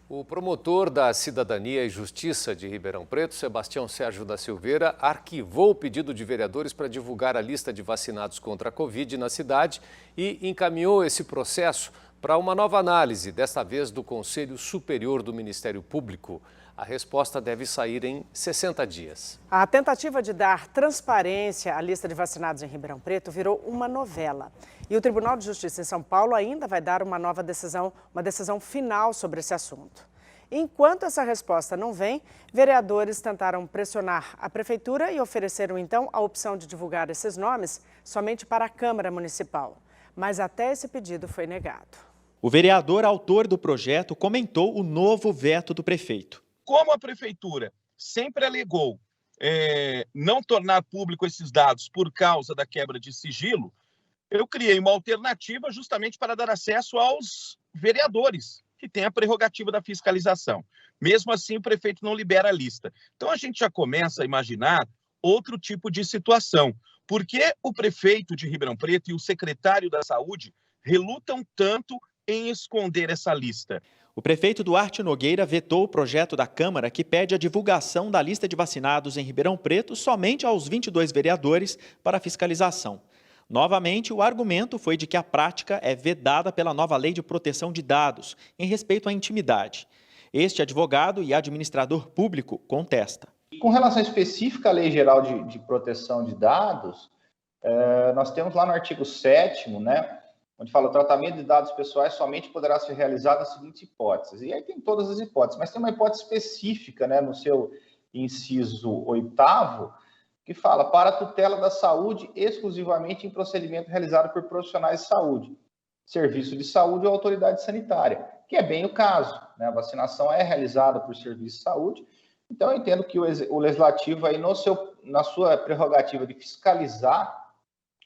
O promotor da Cidadania e Justiça de Ribeirão Preto, Sebastião Sérgio da Silveira, arquivou o pedido de vereadores para divulgar a lista de vacinados contra a Covid na cidade e encaminhou esse processo para uma nova análise, desta vez do Conselho Superior do Ministério Público. A resposta deve sair em 60 dias. A tentativa de dar transparência à lista de vacinados em Ribeirão Preto virou uma novela. E o Tribunal de Justiça em São Paulo ainda vai dar uma decisão final sobre esse assunto. Enquanto essa resposta não vem, vereadores tentaram pressionar a prefeitura e ofereceram então a opção de divulgar esses nomes somente para a Câmara Municipal. Mas até esse pedido foi negado. O vereador autor do projeto comentou o novo veto do prefeito. Como a prefeitura sempre alegou não tornar público esses dados por causa da quebra de sigilo, eu criei uma alternativa justamente para dar acesso aos vereadores, que têm a prerrogativa da fiscalização. Mesmo assim, o prefeito não libera a lista. Então, a gente já começa a imaginar outro tipo de situação. Por que o prefeito de Ribeirão Preto e o secretário da Saúde relutam tanto em esconder essa lista? O prefeito Duarte Nogueira vetou o projeto da Câmara que pede a divulgação da lista de vacinados em Ribeirão Preto somente aos 22 vereadores para fiscalização. Novamente, o argumento foi de que a prática é vedada pela nova Lei de Proteção de Dados, em respeito à intimidade. Este advogado e administrador público contesta. Com relação específica à Lei Geral de Proteção de Dados, nós temos lá no artigo 7º, né, onde fala o tratamento de dados pessoais somente poderá ser realizado nas seguintes hipóteses. E aí tem todas as hipóteses, mas tem uma hipótese específica, né, no seu inciso 8º, que fala para a tutela da saúde exclusivamente em procedimento realizado por profissionais de saúde, serviço de saúde ou autoridade sanitária, que é bem o caso, né? A vacinação é realizada por serviço de saúde, então eu entendo que o Legislativo, aí na sua prerrogativa de fiscalizar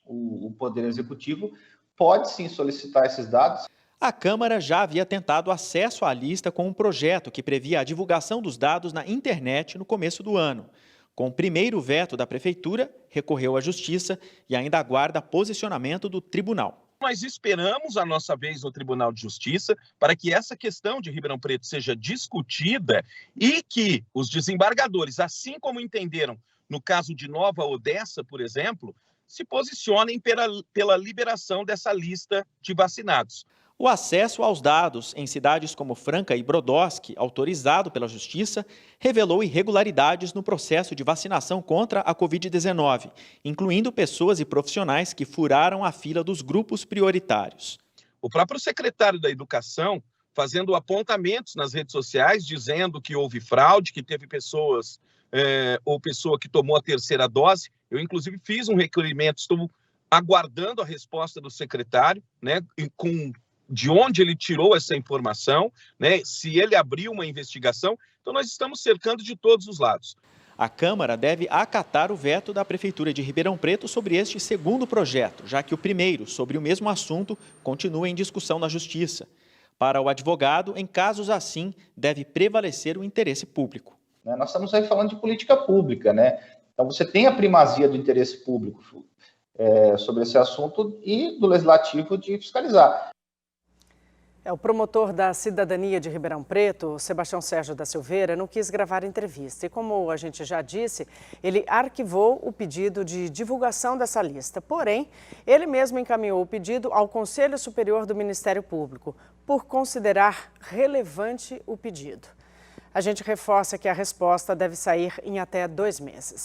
o Poder Executivo, pode sim solicitar esses dados. A Câmara já havia tentado acesso à lista com um projeto que previa a divulgação dos dados na internet no começo do ano. Com o primeiro veto da Prefeitura, recorreu à Justiça e ainda aguarda posicionamento do Tribunal. Nós esperamos a nossa vez no Tribunal de Justiça para que essa questão de Ribeirão Preto seja discutida e que os desembargadores, assim como entenderam no caso de Nova Odessa, por exemplo, se posicionem pela liberação dessa lista de vacinados. O acesso aos dados em cidades como Franca e Brodowski, autorizado pela Justiça, revelou irregularidades no processo de vacinação contra a Covid-19, incluindo pessoas e profissionais que furaram a fila dos grupos prioritários. O próprio secretário da Educação fazendo apontamentos nas redes sociais, dizendo que houve fraude, que teve pessoas ou pessoa que tomou a terceira dose. Eu, inclusive, fiz um requerimento, estou aguardando a resposta do secretário, né, de onde ele tirou essa informação, né, se ele abriu uma investigação. Então, nós estamos cercando de todos os lados. A Câmara deve acatar o veto da Prefeitura de Ribeirão Preto sobre este segundo projeto, já que o primeiro, sobre o mesmo assunto, continua em discussão na Justiça. Para o advogado, em casos assim, deve prevalecer o interesse público. Nós estamos aí falando de política pública, né? Então, você tem a primazia do interesse público sobre esse assunto e do Legislativo de fiscalizar. O promotor da Cidadania de Ribeirão Preto, Sebastião Sérgio da Silveira, não quis gravar entrevista. E como a gente já disse, ele arquivou o pedido de divulgação dessa lista. Porém, ele mesmo encaminhou o pedido ao Conselho Superior do Ministério Público, por considerar relevante o pedido. A gente reforça que a resposta deve sair em até 2 meses.